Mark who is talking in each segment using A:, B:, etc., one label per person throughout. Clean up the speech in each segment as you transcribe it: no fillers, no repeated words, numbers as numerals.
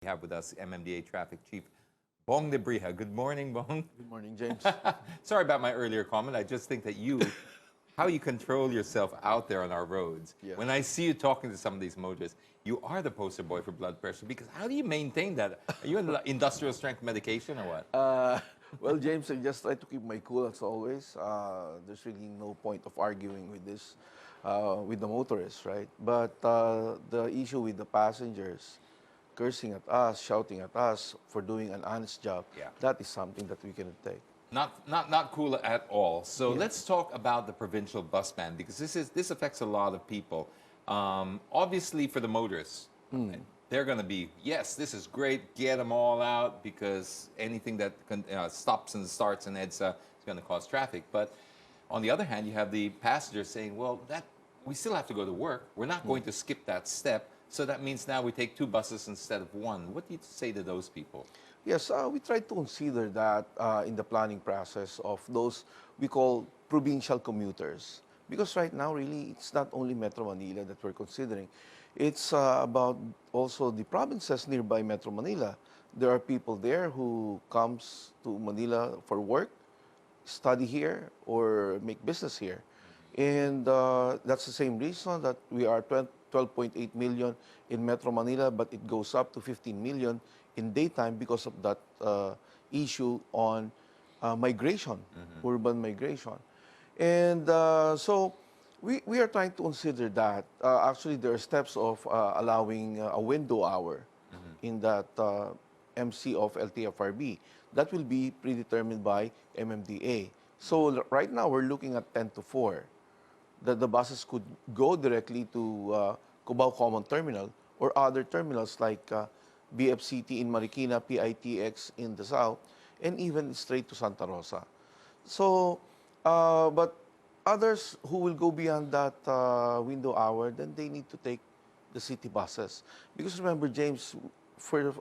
A: We have with us MMDA Traffic Chief Bong Nebrija. Good morning, Bong.
B: Good morning, James.
A: Sorry about my earlier comment. I just think that how you control yourself out there on our roads.
B: Yeah.
A: When I see you talking to some of these motorists, you are the poster boy for blood pressure. Because how do you maintain that? Are you on industrial strength medication or what?
B: Well, James, I just try to keep my cool as always. There's really no point of arguing with this, with the motorists, right? But the issue with the passengers cursing at us, shouting at us for doing an honest job,
A: Yeah.
B: that is something that we cannot take.
A: Not cool at all. So
B: Yeah.
A: let's talk about the provincial bus ban because this affects a lot of people. Obviously, for the motorists, they're going to be, yes, this is great. Get them all out because anything that stops and starts in EDSA is going to cause traffic. But on the other hand, you have the passengers saying, well, we still have to go to work. We're not going to skip that step. So that means now we take two buses instead of one. What do you say to those people?
B: Yes, we try to consider that in the planning process of those we call provincial commuters. Because right now, really, it's not only Metro Manila that we're considering. It's about also the provinces nearby Metro Manila. There are people there who comes to Manila for work, study here, or make business here. And that's the same reason that we are 12.8 million in Metro Manila, but it goes up to 15 million in daytime because of that issue on migration, urban migration. And so we are trying to consider that. Actually, there are steps of allowing a window hour in that MC of LTFRB. That will be predetermined by MMDA. So right now, we're looking at 10 to 4, that the buses could go directly to Cubao Common Terminal or other terminals like BFCT in Marikina, PITX in the south, and even straight to Santa Rosa. So, but others who will go beyond that window hour, then they need to take the city buses. Because remember, James, for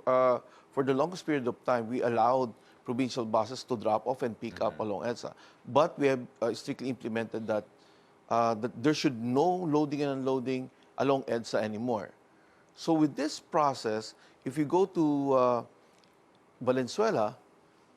B: the longest period of time, we allowed provincial buses to drop off and pick up along EDSA. But we have strictly implemented that there should no loading and unloading along EDSA anymore. So with this process, if you go to Valenzuela,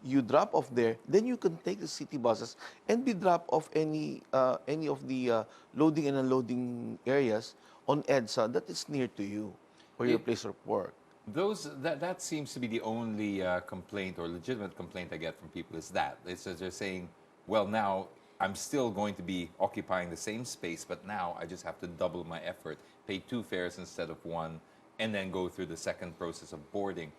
B: you drop off there, then you can take the city buses and be drop off any of the loading and unloading areas on EDSA that is near to you or your place of work.
A: That seems to be the only complaint or legitimate complaint I get from people is that. It's that they're saying, well, now I'm still going to be occupying the same space, but now I just have to double my effort, pay 2 fares instead of 1, and then go through the second process of boarding.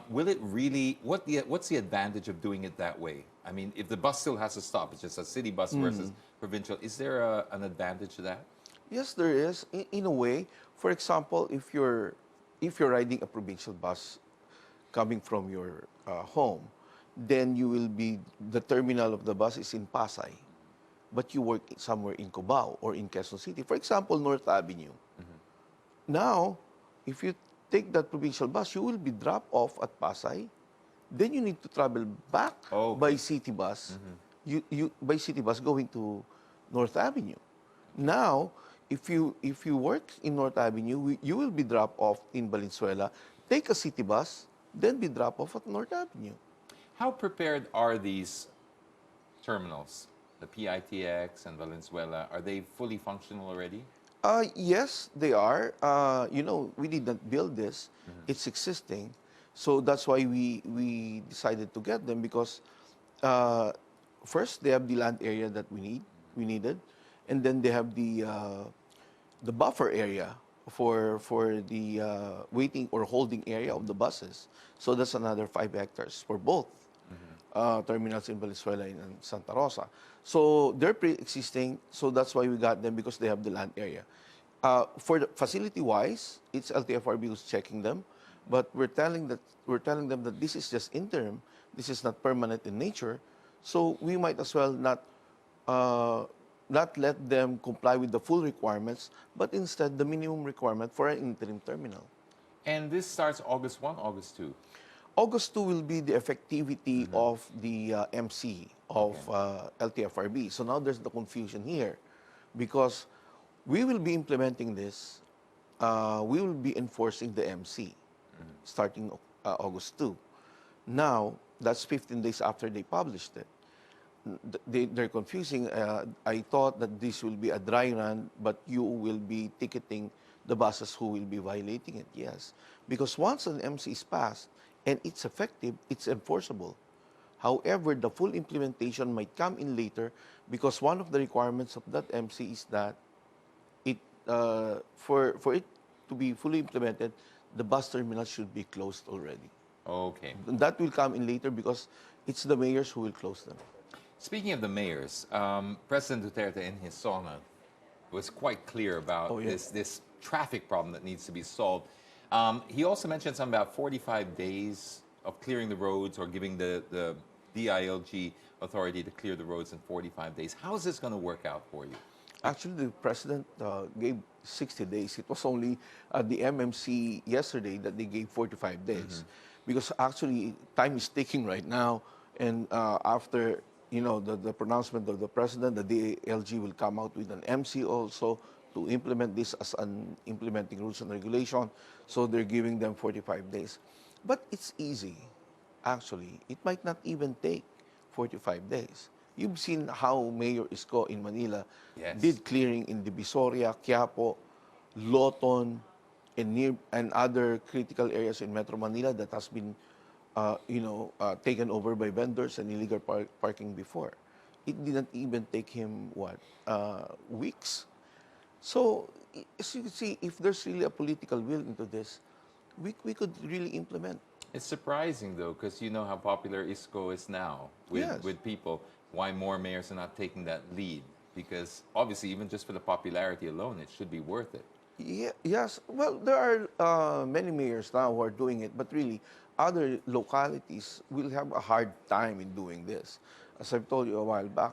A: Will it really, what's the advantage of doing it that way? I mean, if the bus still has to stop, it's just a city bus versus provincial, is there an advantage to that?
B: Yes, there is. In a way, for example, if you're riding a provincial bus coming from your home, then you will be, the terminal of the bus is in Pasay, but you work somewhere in Cubao or in Quezon City. For example, North Avenue. Now, if you take that provincial bus, you will be dropped off at Pasay. Then you need to travel back by city bus. By city bus going to North Avenue. Now, if you work in North Avenue, you will be dropped off in Valenzuela. Take a city bus, then be dropped off at North Avenue.
A: How prepared are these terminals, the PITX and Valenzuela? Are they fully functional already?
B: Yes, they are. You know, we did not build this. It's existing. So that's why we decided to get them because first, they have the land area that we needed. And then they have the buffer area for the waiting or holding area of the buses. So that's another 5 hectares for both terminals in Valenzuela and Santa Rosa. So they're pre-existing, so that's why we got them because they have the land area. For the facility-wise, it's LTFRB who's checking them, but we're telling them that this is just interim, this is not permanent in nature, so we might as well not let them comply with the full requirements, but instead the minimum requirement for an interim terminal.
A: And this starts August 1, August 2?
B: August 2 will be the effectivity of the MC of LTFRB. So now there's the confusion here because we will be implementing this, we will be enforcing the MC. starting August 2. Now, that's 15 days after they published it. They're confusing. I thought that this will be a dry run, but you will be ticketing the buses who will be violating it. Yes, because once an MC is passed and it's effective, it's enforceable. However, the full implementation might come in later because one of the requirements of that MC is that it for it to be fully implemented, the bus terminal should be closed already.
A: Okay.
B: That will come in later because it's the mayors who will close them.
A: Speaking of the mayors, President Duterte in his sauna was quite clear about
B: Oh, yeah.
A: this traffic problem that needs to be solved. He also mentioned something about 45 days of clearing the roads or giving the DILG authority to clear the roads in 45 days. How is this going to work out for you?
B: Actually, the president gave 60 days. It was only the MMC yesterday that they gave 45 days. Because actually, time is ticking right now. And after, the pronouncement of the president, the DILG will come out with an MC also to implement this as an implementing rules and regulation. So they're giving them 45 days. But it's easy, actually. It might not even take 45 days. You've seen how Mayor Isko in Manila
A: Yes.
B: did clearing in Divisoria, Quiapo, Loton, and other critical areas in Metro Manila that has been, taken over by vendors and illegal parking before. It didn't even take him, weeks. So, as you can see, if there's really a political will into this, we could really implement.
A: It's surprising, though, because you know how popular ISCO is now with,
B: Yes.
A: with people. Why more mayors are not taking that lead? Because obviously, even just for the popularity alone, it should be worth it.
B: Yeah, yes. Well, there are many mayors now who are doing it, but really, other localities will have a hard time in doing this. As I've told you a while back,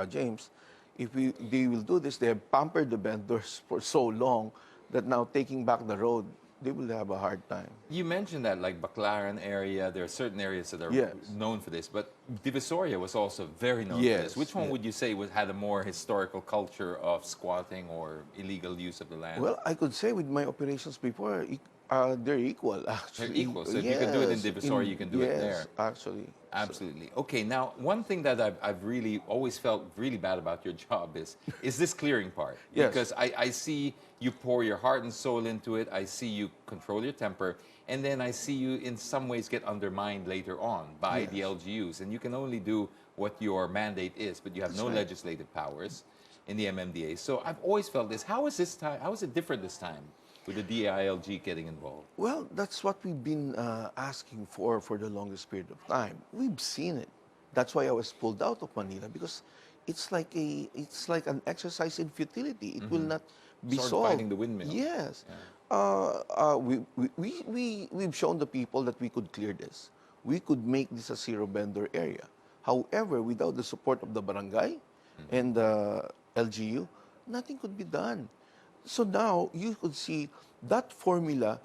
B: James, if they will do this, they have pampered the vendors for so long that now taking back the road, they will have a hard time.
A: You mentioned that, like Baclaran area, there are certain areas that are
B: Yes.
A: known for this, but Divisoria was also very known for
B: Yes,
A: this. Which one
B: yes.
A: would you say had a more historical culture of squatting or illegal use of the land?
B: Well, I could say with my operations before, they're equal, actually.
A: They're equal. So if you can do it in
B: Yes,
A: Divisoria, you can do it there.
B: Yes, actually.
A: Absolutely. Okay, now one thing that I've really always felt really bad about your job is this clearing part.
B: Yes.
A: Because I see you pour your heart and soul into it. I see you control your temper. And then I see you in some ways get undermined later on by
B: Yes.
A: the LGUs. And you can only do what your mandate is, but you have no
B: right.
A: legislative powers in the MMDA. So I've always felt this. How is this time? How is it different this time with the DILG getting involved?
B: Well, that's what we've been asking for the longest period of time. We've seen it. That's why I was pulled out of Manila because it's like an exercise in futility. It will not be
A: Sort of
B: solved.
A: fighting the windmill.
B: Yes.
A: Yeah.
B: We've shown the people that we could clear this. We could make this a zero vendor area. However, without the support of the barangay and the LGU, nothing could be done. So now you could see that formula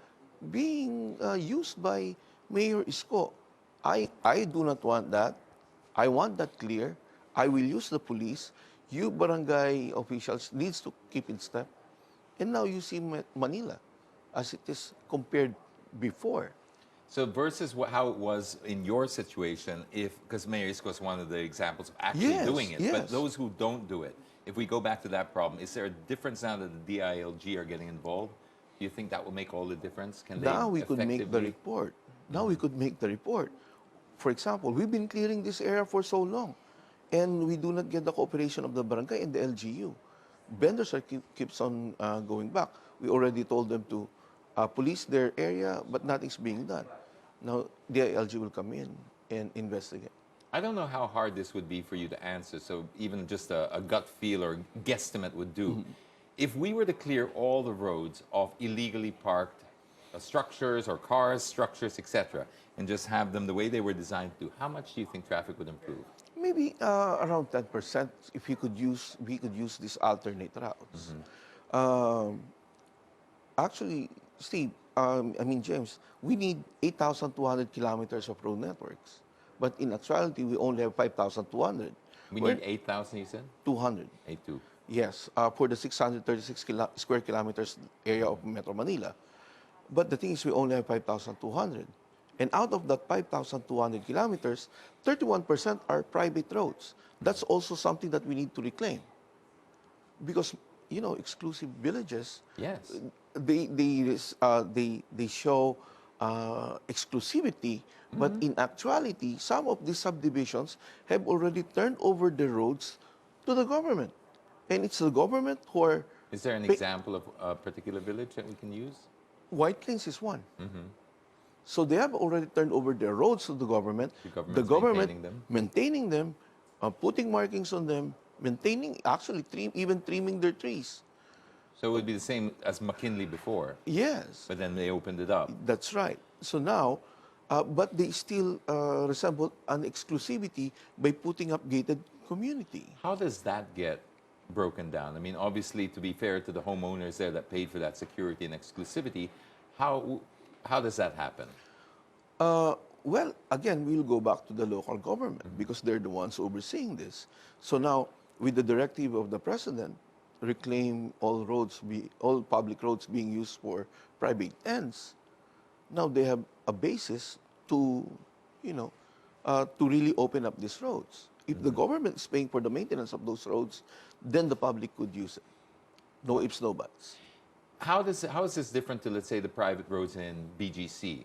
B: being used by Mayor Isko. I do not want that. I want that clear. I will use the police. You barangay officials needs to keep in step. And now you see Manila as it is compared before.
A: So versus how it was in your situation, because Mayor Isko is one of the examples of actually
B: Yes,
A: doing it, but
B: yes.
A: those who don't do it, if we go back to that problem, is there a difference now that the DILG are getting involved? Do you think that will make all the difference? Can they
B: Now we could make the
A: effectively-
B: report. Now we could make the report. For example, we've been clearing this area for so long, and we do not get the cooperation of the barangay and the LGU. Vendors keeps on going back. We already told them to police their area, but nothing's being done. Now the LG will come in and investigate.
A: I don't know how hard this would be for you to answer, so even just a gut feel or guesstimate would do. If we were to clear all the roads of illegally parked structures or cars, structures, etc., and just have them the way they were designed to do, how much do you think traffic would improve?
B: Maybe around 10% if we could use these alternate routes. Actually, Steve, James, we need 8,200 kilometers of road networks. But in actuality, we only have 5,200.
A: We need 8,000, you said?
B: 200.
A: 8.2.
B: Yes, for the 636 square kilometers area of Metro Manila. But the thing is, we only have 5,200. And out of that 5,200 kilometers, 31% are private roads. That's also something that we need to reclaim. Because, you know, exclusive villages,
A: Yes.
B: they show exclusivity, but in actuality, some of these subdivisions have already turned over the roads to the government. And it's the government who are...
A: Is there an
B: pay-
A: example of a particular village that we can use?
B: White Plains is one. So they have already turned over their roads to the government.
A: The government's maintaining them?
B: maintaining them, putting markings on them, maintaining, actually even trimming their trees.
A: So it would be the same as McKinley before,
B: Yes,
A: but then they opened it up.
B: that's right. So now, but they still resemble an exclusivity by putting up gated community.
A: How does that get broken down? I mean, obviously, to be fair to the homeowners there that paid for that security and exclusivity, how does that happen?
B: Well, again, we'll go back to the local government because they're the ones overseeing this. So now, with the directive of the president, reclaim all public roads being used for private ends. Now they have a basis to, you know, to really open up these roads. If the government is paying for the maintenance of those roads, then the public could use it. No ifs, no buts.
A: How is this different to, let's say, the private roads in BGC,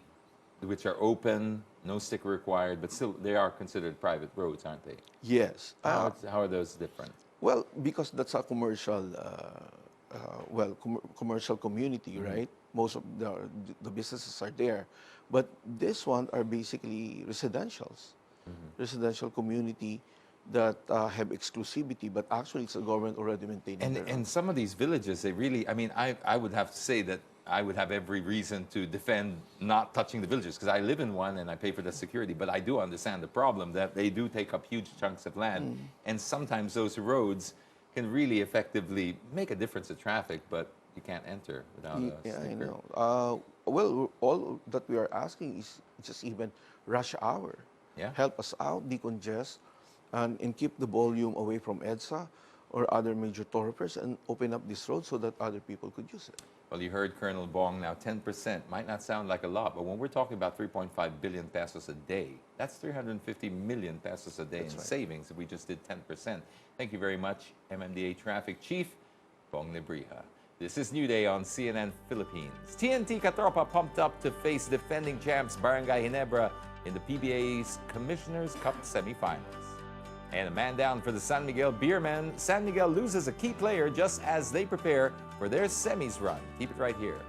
A: which are open, no sticker required, but still they are considered private roads, aren't they?
B: Yes.
A: How are those different?
B: Well, because that's a commercial, commercial community, right? Most of the businesses are there, but this one are basically residentials, residential community that have exclusivity, but actually it's the government already maintaining their
A: And some of these villages, they really, I mean, I would have to say that I would have every reason to defend not touching the villages because I live in one and I pay for the security, but I do understand the problem that they do take up huge chunks of land. And sometimes those roads can really effectively make a difference to traffic, but you can't enter without a
B: Yeah, I
A: sticker.
B: know. Well, all that we are asking is just even rush hour.
A: Yeah.
B: Help us out, decongest, and keep the volume away from EDSA or other major thoroughfares and open up this road so that other people could use it.
A: Well, you heard Colonel Bong now, 10% might not sound like a lot, but when we're talking about 3.5 billion pesos a day, that's 350 million pesos a day in savings if we just did 10%. Thank you very much, MMDA Traffic Chief Bong Nebrija. This is New Day on CNN Philippines. TNT Katropa pumped up to face defending champs Barangay Ginebra in the PBA's Commissioner's Cup semifinals. And a man down for the San Miguel Beermen. San Miguel loses a key player just as they prepare for their semis run. Keep it right here.